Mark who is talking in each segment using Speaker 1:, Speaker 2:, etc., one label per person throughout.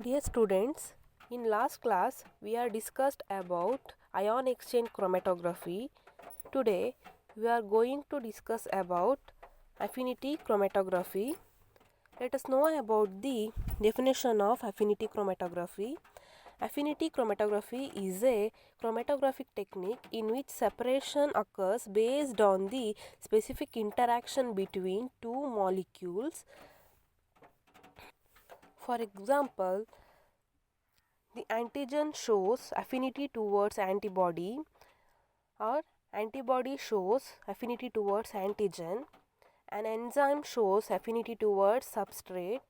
Speaker 1: Dear students, in last class we are discussed about ion exchange chromatography. Today we are going to discuss about affinity chromatography. Let us know about the definition of affinity chromatography. Affinity chromatography is a chromatographic technique in which separation occurs based on the specific interaction between two molecules. For example, the antigen shows affinity towards antibody, or antibody shows affinity towards antigen. An enzyme shows affinity towards substrate.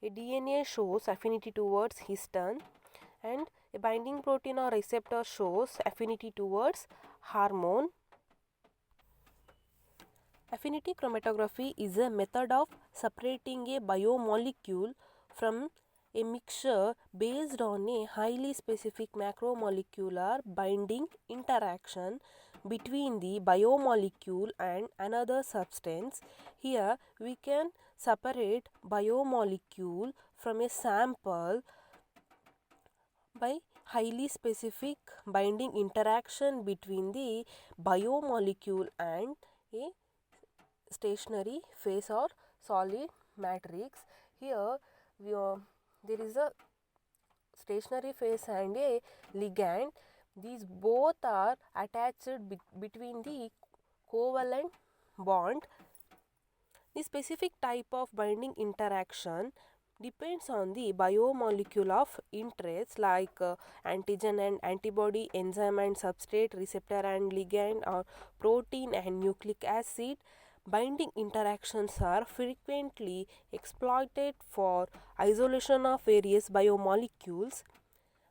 Speaker 1: A DNA shows affinity towards histone, and a binding protein or receptor shows affinity towards hormone. Affinity chromatography is a method of separating a biomolecule from a mixture based on a highly specific macromolecular binding interaction between the biomolecule and another substance. Here we can separate biomolecule from a sample by highly specific binding interaction between the biomolecule and a stationary phase or solid matrix. Here there is a stationary phase and a ligand. These both are attached between the covalent bond. The specific type of binding interaction depends on the biomolecule of interest, like antigen and antibody, enzyme and substrate, receptor and ligand, or protein and nucleic acid. Binding interactions are frequently exploited for isolation of various biomolecules.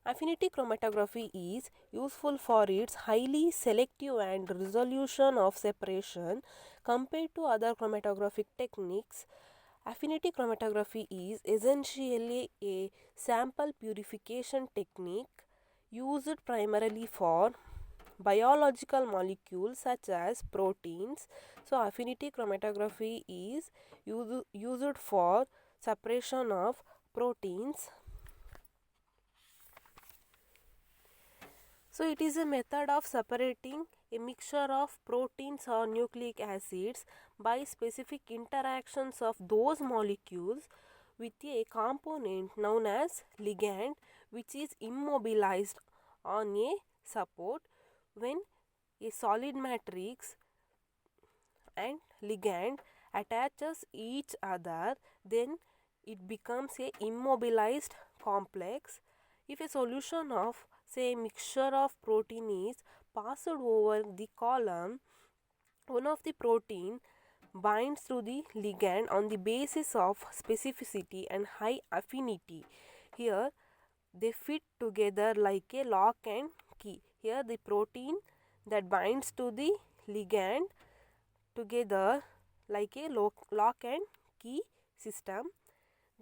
Speaker 1: Affinity chromatography is useful for its highly selective and resolution of separation compared to other chromatographic techniques. Affinity chromatography is essentially a sample purification technique used primarily for biological molecules such as proteins. So affinity chromatography is used for separation of proteins. So it is a method of separating a mixture of proteins or nucleic acids by specific interactions of those molecules with a component known as ligand, which is immobilized on a support. When a solid matrix and ligand attaches each other, then it becomes a immobilized complex. If a solution of, say, mixture of protein is passed over the column, one of the protein binds to the ligand on the basis of specificity and high affinity. Here they fit together like a lock and key. Here the protein that binds to the ligand together like a lock and key system.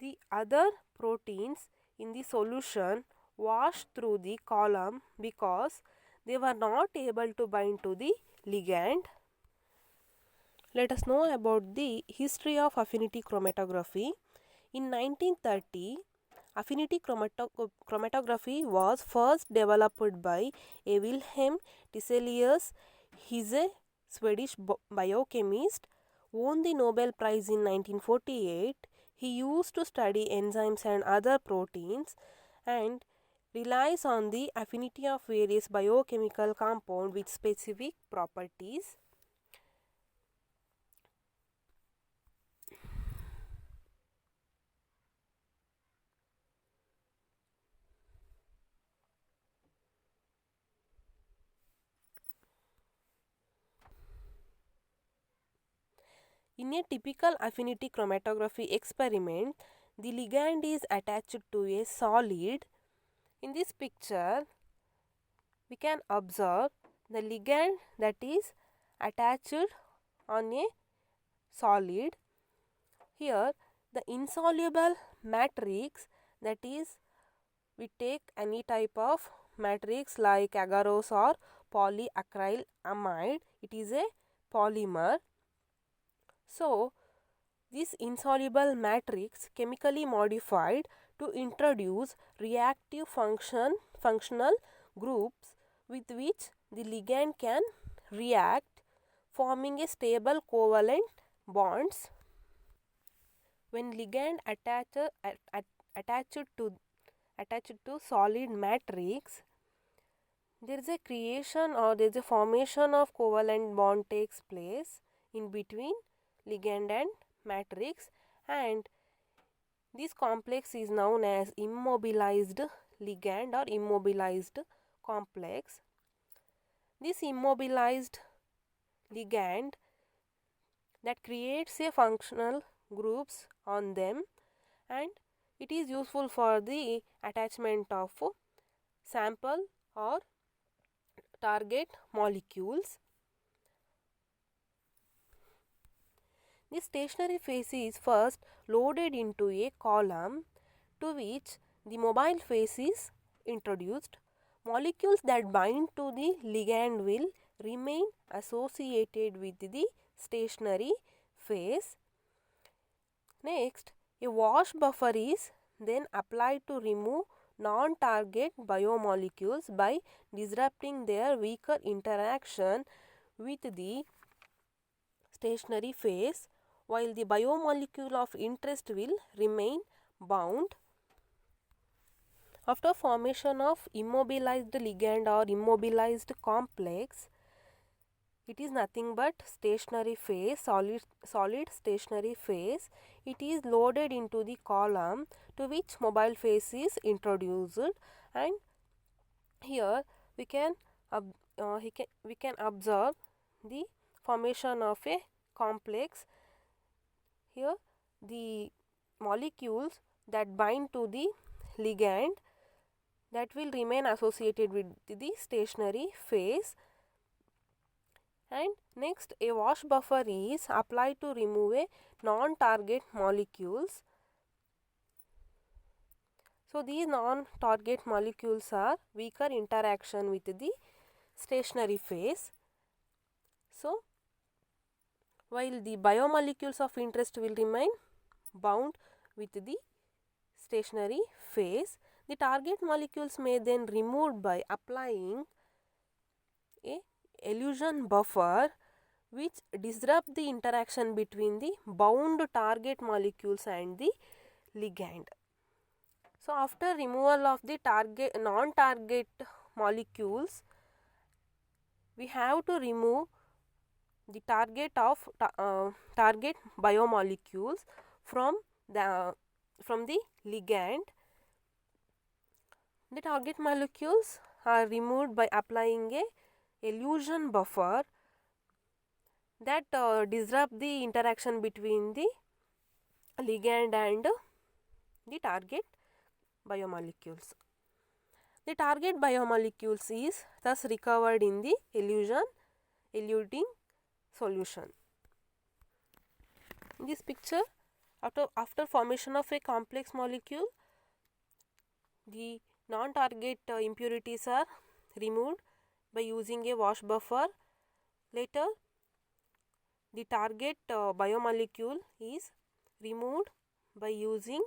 Speaker 1: The other proteins in the solution wash through the column because they were not able to bind to the ligand. Let us know about the history of affinity chromatography. In 1930, affinity chromatography was first developed by a Wilhelm Tiselius. He is a Swedish biochemist, won the Nobel Prize in 1948. He used to study enzymes and other proteins and relies on the affinity of various biochemical compounds with specific properties. In a typical affinity chromatography experiment, the ligand is attached to a solid. In this picture, we can observe the ligand that is attached on a solid. Here, the insoluble matrix, that is, we take any type of matrix like agarose or polyacrylamide, it is a polymer. So, this insoluble matrix chemically modified to introduce reactive functional groups with which the ligand can react, forming a stable covalent bonds. When ligand attached to solid matrix, there is a creation or there is a formation of covalent bond takes place in between ligand and matrix, and this complex is known as immobilized ligand or immobilized complex. This immobilized ligand that creates a functional groups on them, and it is useful for the attachment of sample or target molecules. The stationary phase is first loaded into a column to which the mobile phase is introduced. Molecules that bind to the ligand will remain associated with the stationary phase. Next, a wash buffer is then applied to remove non-target biomolecules by disrupting their weaker interaction with the stationary phase, while the biomolecule of interest will remain bound. After formation of immobilized ligand or immobilized complex, it is nothing but stationary phase, solid stationary phase. It is loaded into the column to which mobile phase is introduced, and here we can observe the formation of a complex. Here the molecules that bind to the ligand that will remain associated with the stationary phase. And next, a wash buffer is applied to remove a non-target molecules. So these non-target molecules are weaker interaction with the stationary phase. So while the biomolecules of interest will remain bound with the stationary phase, the target molecules may then removed by applying a elution buffer which disrupt the interaction between the bound target molecules and the ligand. So after removal of the non-target molecules, we have to remove the target biomolecules from the ligand. The target molecules are removed by applying a elution buffer that disrupt the interaction between the ligand and the target biomolecules. The target biomolecules is thus recovered in the eluting solution. In this picture, after formation of a complex molecule, the non-target impurities are removed by using a wash buffer. Later, the target biomolecule is removed by using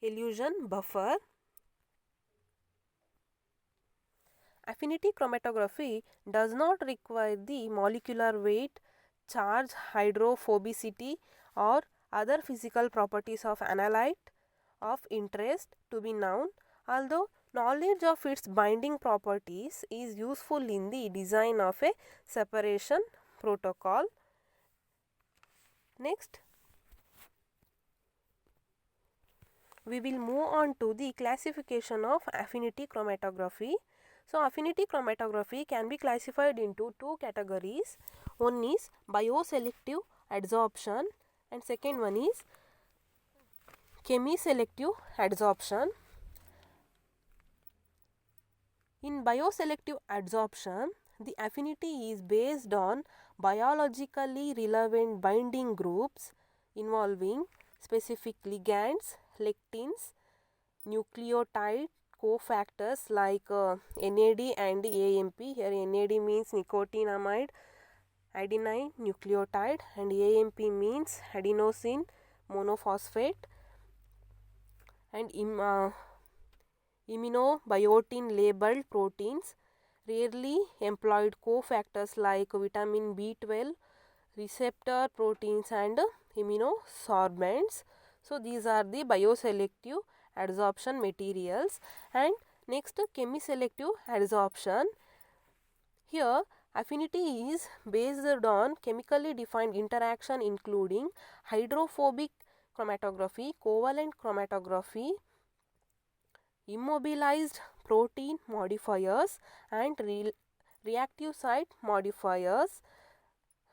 Speaker 1: elution buffer. Affinity chromatography does not require the molecular weight, charge, hydrophobicity or other physical properties of analyte of interest to be known, although knowledge of its binding properties is useful in the design of a separation protocol. Next, we will move on to the classification of affinity chromatography. So, affinity chromatography can be classified into two categories. One is bioselective adsorption and second one is chemiselective adsorption. In bioselective adsorption, the affinity is based on biologically relevant binding groups involving specific ligands, lectins, nucleotide cofactors like NAD and AMP. Here NAD means nicotinamide adenine nucleotide and AMP means adenosine monophosphate. and immunobiotin labeled proteins, rarely employed cofactors like vitamin B12, receptor proteins, and immunosorbents. So, these are the bioselective adsorption materials. And next, chemiselective adsorption. Here, affinity is based on chemically defined interaction including hydrophobic chromatography, covalent chromatography, immobilized protein modifiers, and reactive site modifiers,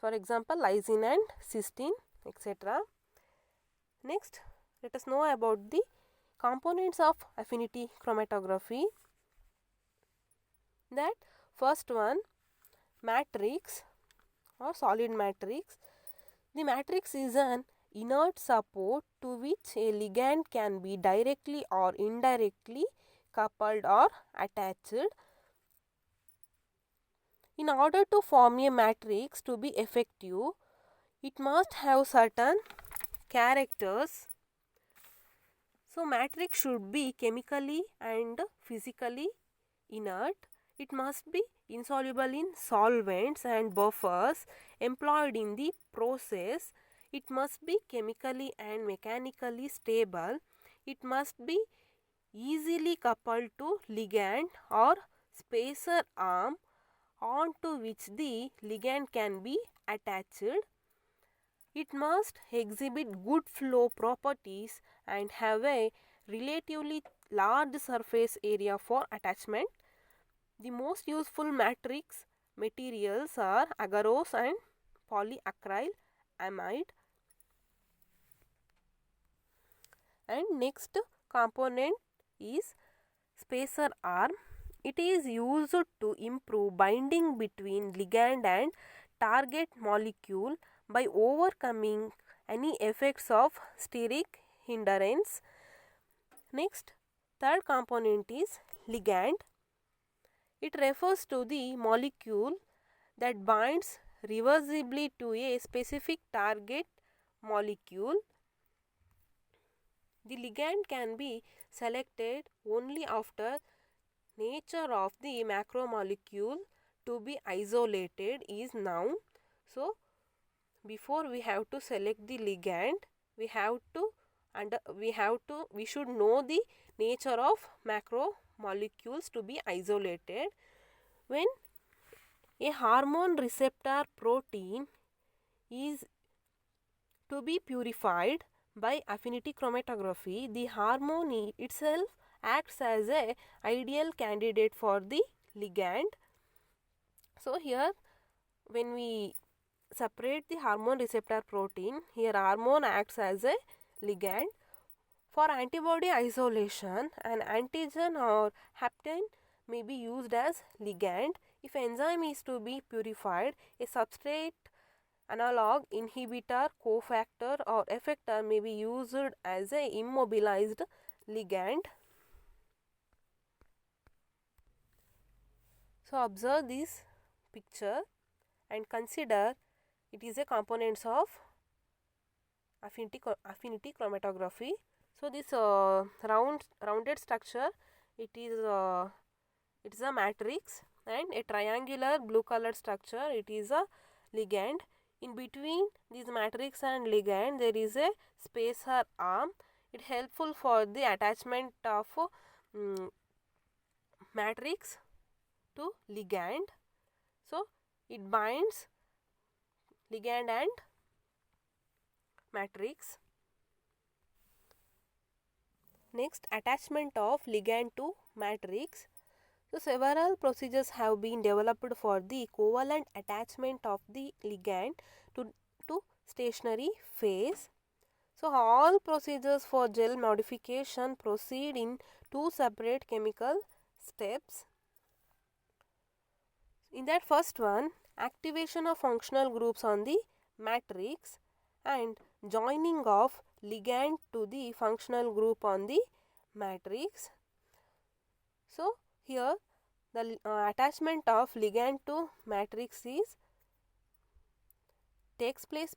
Speaker 1: for example lysine and cysteine, etc. Next, let us know about the components of affinity chromatography. That first one, matrix or solid matrix. The matrix is an inert support to which a ligand can be directly or indirectly coupled or attached. In order to form a matrix to be effective, it must have certain characters. So, matrix should be chemically and physically inert. It must be insoluble in solvents and buffers employed in the process. It must be chemically and mechanically stable. It must be easily coupled to ligand or spacer arm onto which the ligand can be attached. It must exhibit good flow properties and have a relatively large surface area for attachment. The most useful matrix materials are agarose and polyacryl amide. And next component is spacer arm. It is used to improve binding between ligand and target molecule by overcoming any effects of steric hindrance. Next, third component is ligand. It refers to the molecule that binds reversibly to a specific target molecule. The ligand can be selected only after nature of the macromolecule to be isolated is known. So, before we have to select the ligand, we should know the nature of macromolecules to be isolated. When a hormone receptor protein is to be purified by affinity chromatography, the hormone itself acts as a ideal candidate for the ligand. So, here when we separate the hormone receptor protein, here hormone acts as a ligand. For antibody isolation, an antigen or hapten may be used as ligand. If enzyme is to be purified, a substrate analog, inhibitor, cofactor or effector may be used as a immobilized ligand. So, observe this picture and consider it is a components of affinity chromatography. So, this rounded structure, it is a matrix, and a triangular blue colored structure, it is a ligand. In between this matrix and ligand, there is a spacer arm. It is helpful for the attachment of matrix to ligand. So, it binds ligand and matrix. Next, attachment of ligand to matrix. So, several procedures have been developed for the covalent attachment of the ligand to stationary phase. So, all procedures for gel modification proceed in two separate chemical steps. In that first one, activation of functional groups on the matrix and joining of ligand to the functional group on the matrix. So, here the attachment of ligand to matrix takes place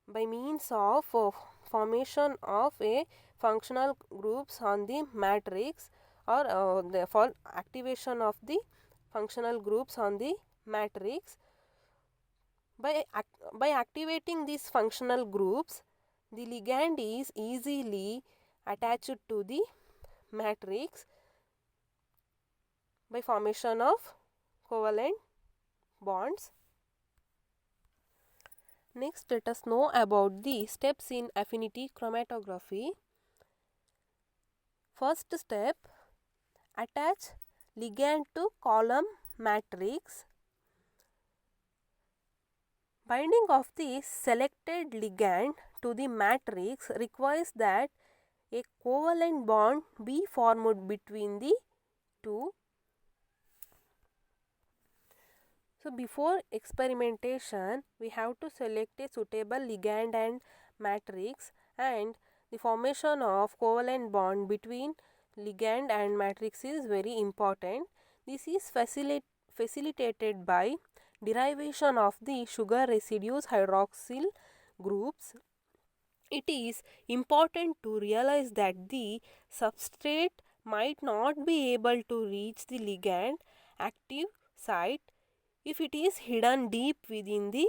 Speaker 1: by means of formation of a functional groups on the matrix, or for activation of the functional groups on the matrix. By activating these functional groups, the ligand is easily attached to the matrix by formation of covalent bonds. Next, let us know about the steps in affinity chromatography. First step, attach ligand to column matrix. Binding of the selected ligand to the matrix requires that a covalent bond be formed between the two. So, before experimentation, we have to select a suitable ligand and matrix, and the formation of covalent bond between ligand and matrix is very important. This is facilitated by derivation of the sugar residues hydroxyl groups. It is important to realize that the substrate might not be able to reach the ligand active site if it is hidden deep within the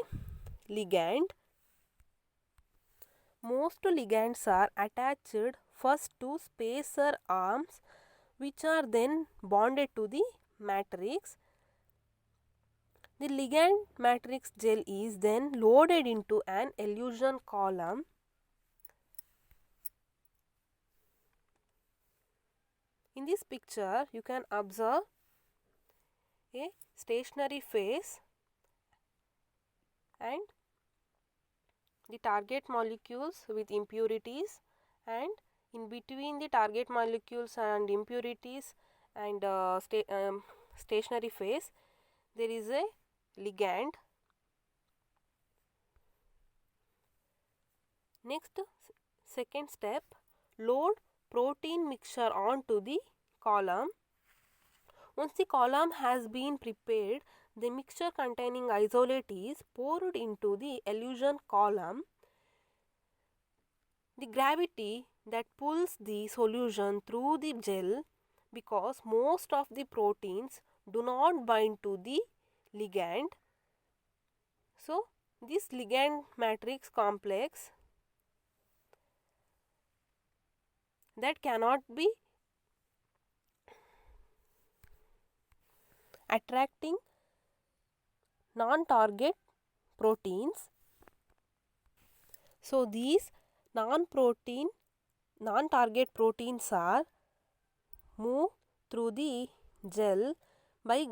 Speaker 1: ligand. Most ligands are attached first to spacer arms, which are then bonded to the matrix. The ligand matrix gel is then loaded into an elution column. In this picture, you can observe a stationary phase and the target molecules with impurities, and in between the target molecules and impurities and stationary phase, there is a ligand. Next, second step, load protein mixture onto the column. Once the column has been prepared, the mixture containing isolate is poured into the elution column. The gravity that pulls the solution through the gel, because most of the proteins do not bind to the ligand. So, this ligand matrix complex that cannot be attracting non-target proteins. So, these non-target proteins are moved through the gel by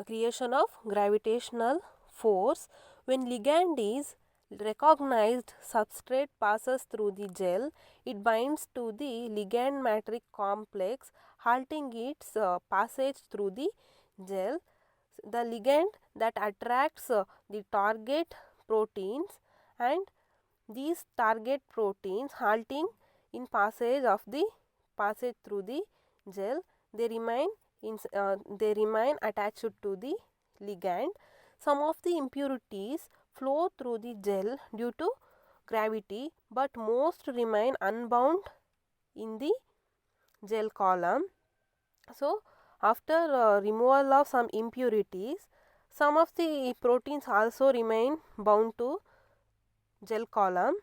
Speaker 1: creation of gravitational force. When ligand is recognized, substrate passes through the gel. It binds to the ligand matrix complex, halting its passage through the gel. The ligand that attracts the target proteins, and these target proteins halting in passage through the gel, they remain attached to the ligand. Some of the impurities flow through the gel due to gravity, but most remain unbound in the gel column. So, after removal of some impurities, some of the proteins also remain bound to gel column.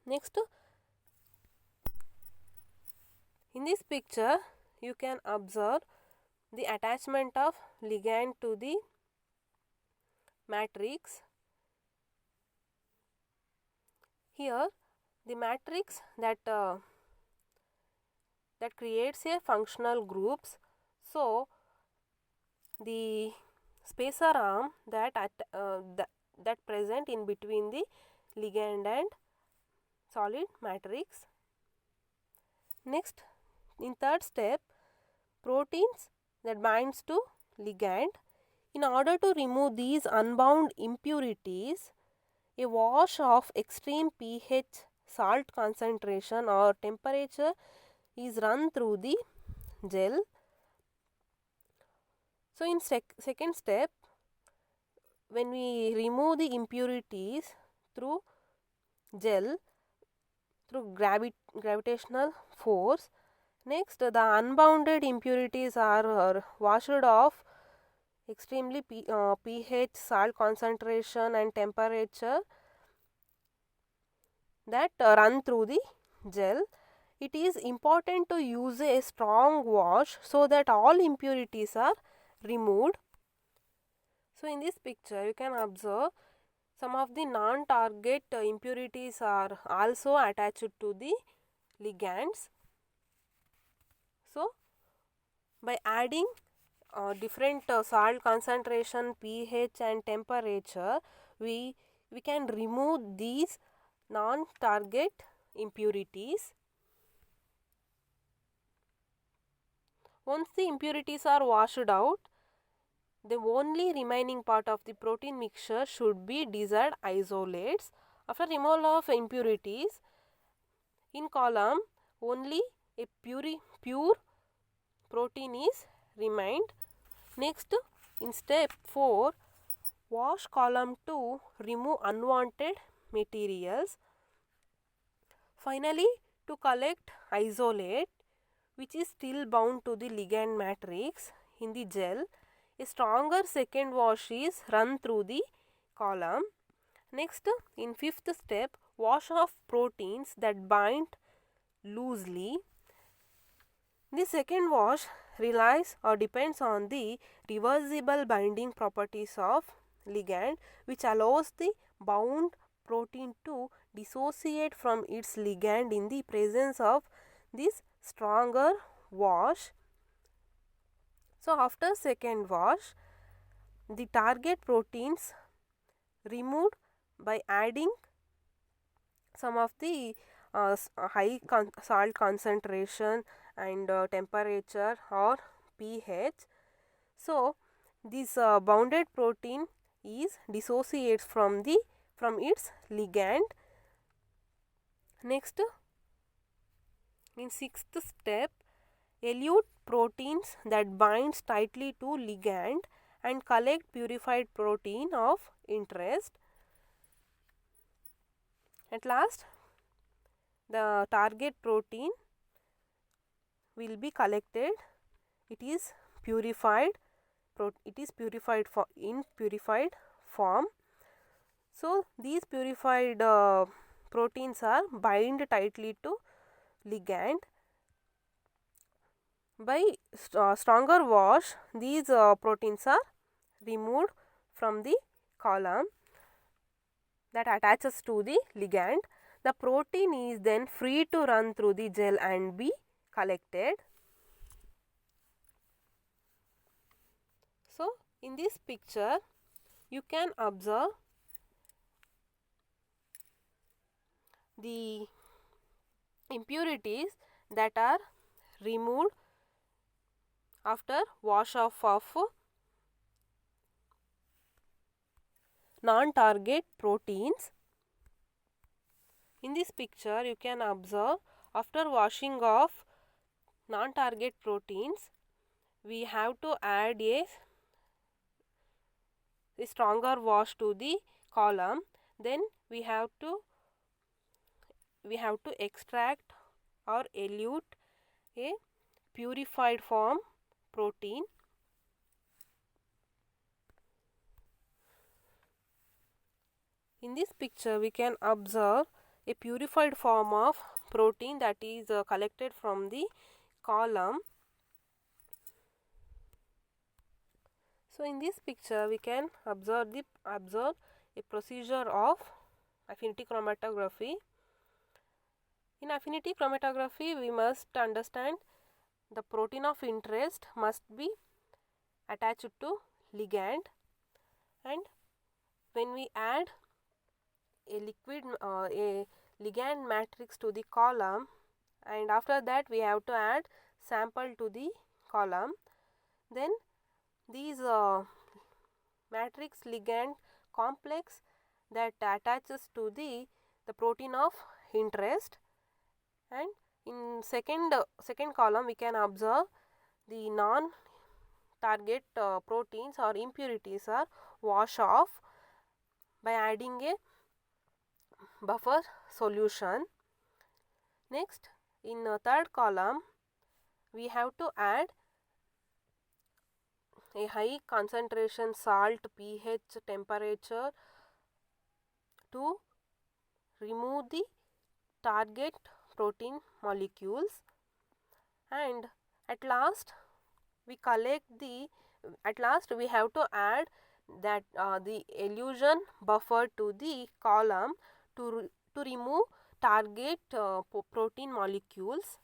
Speaker 1: Next, in this picture, you can observe the attachment of ligand to the matrix. Here, the matrix that creates a functional groups. So, the spacer arm that present in between the ligand and solid matrix. Next, in third step, proteins that binds to ligand. In order to remove these unbound impurities, a wash of extreme pH, salt concentration or temperature is run through the gel. So, in second step, when we remove the impurities through gel, through gravitational force. Next, the unbounded impurities are washed off extremely pH, salt concentration and temperature that run through the gel. It is important to use a strong wash so that all impurities are removed. So, in this picture you can observe some of the non-target impurities are also attached to the ligands. So, by adding different salt concentration, pH and temperature, we can remove these non-target impurities. Once the impurities are washed out, the only remaining part of the protein mixture should be desired isolates. After removal of impurities, in column only a pure protein is remained. Next, in step 4, wash column to remove unwanted materials. Finally, to collect isolate which is still bound to the ligand matrix in the gel, a stronger second wash is run through the column. Next, in 5th step, wash off proteins that bind loosely. The second wash relies or depends on the reversible binding properties of ligand, which allows the bound protein to dissociate from its ligand in the presence of this stronger wash. So, after second wash, the target proteins removed by adding some of the high salt concentration and temperature or pH. So, this bounded protein is dissociates from its ligand. Next, in 6th step, elute proteins that binds tightly to ligand and collect purified protein of interest. At last, the target protein will be collected. It is purified. In purified form. So, these purified proteins are bind tightly to ligand. By stronger wash, these proteins are removed from the column that attaches to the ligand. The protein is then free to run through the gel and be collected. So, in this picture you can observe the impurities that are removed after wash off of non-target proteins. In this picture you can observe after washing off non-target proteins, we have to add a stronger wash to the column. Then we have to extract or elute a purified form protein. In this picture we can observe a purified form of protein that is collected from the column. So, in this picture we can observe a procedure of affinity chromatography. In affinity chromatography, we must understand the protein of interest must be attached to ligand, and when we add a ligand matrix to the column, and after that we have to add sample to the column, then these matrix ligand complex that attaches to the protein of interest, and in second column we can observe the non target proteins or impurities are washed off by adding a buffer solution. Next, in third column, we have to add a high concentration salt, pH, temperature to remove the target protein molecules, and at last we have to add that the elution buffer to the column to remove target protein molecules.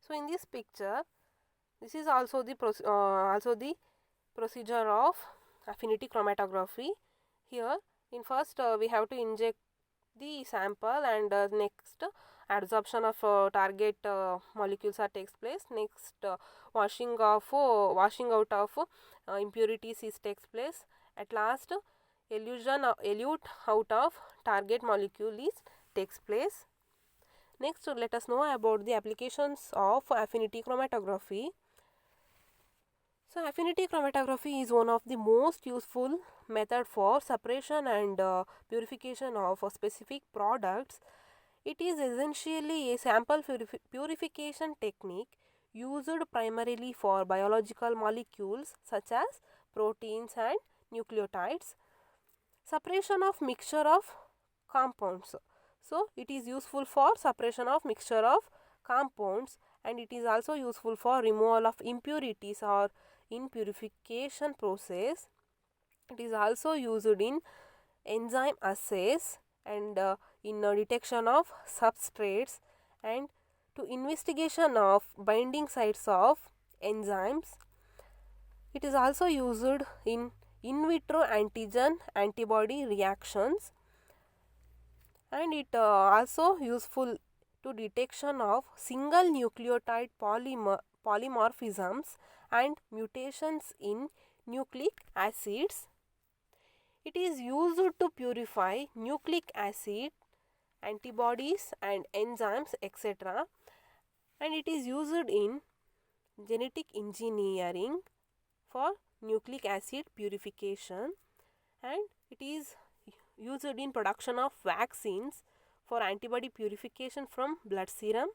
Speaker 1: So in this picture, this is also the procedure of affinity chromatography. Here, in first we have to inject the sample, and next adsorption of target molecules takes place. Next, washing out of impurities takes place. At last, elute out of target molecule takes place. Next, let us know about the applications of affinity chromatography. So, affinity chromatography is one of the most useful method for separation and purification of specific products. It is essentially a sample purification technique used primarily for biological molecules such as proteins and nucleotides. Separation of mixture of compounds. So, it is useful for separation of mixture of compounds, and it is also useful for removal of impurities or in purification process. It is also used in enzyme assays and in detection of substrates and to investigation of binding sites of enzymes. It is also used in vitro antigen antibody reactions, and it also useful to detection of single nucleotide polymorphisms and mutations in nucleic acids. It is used to purify nucleic acid, antibodies and enzymes, etc. And it is used in genetic engineering for nucleic acid purification, and it is used in production of vaccines for antibody purification from blood serum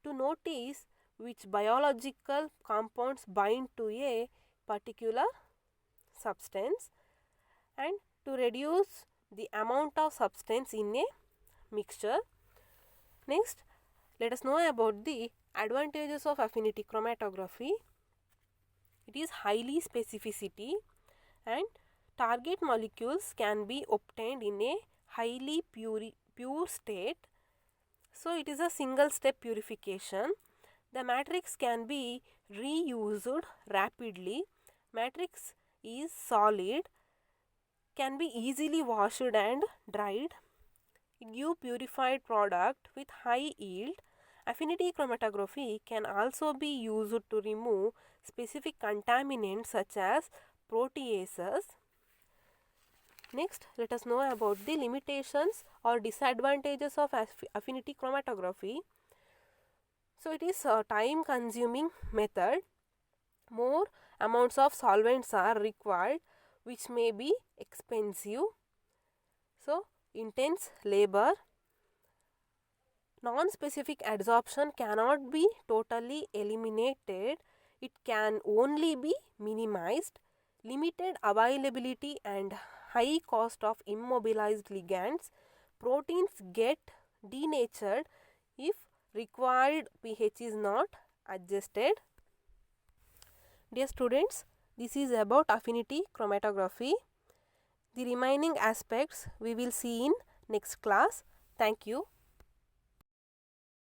Speaker 1: to notice which biological compounds bind to a particular substance and to reduce the amount of substance in a mixture. Next, let us know about the advantages of affinity chromatography. It is highly specificity, and target molecules can be obtained in a highly pure state. So, it is a single step purification. The matrix can be reused rapidly. Matrix is solid, can be easily washed and dried. It gives purified product with high yield. Affinity chromatography can also be used to remove specific contaminants such as proteases. Next, let us know about the limitations or disadvantages of affinity chromatography. So, it is a time consuming method. More amounts of solvents are required, which may be expensive. So, intense labor. Non-specific adsorption cannot be totally eliminated. It can only be minimized. Limited availability and high cost of immobilized ligands. Proteins get denatured if required pH is not adjusted. Dear students, this is about affinity chromatography. The remaining aspects we will see in next class. Thank you.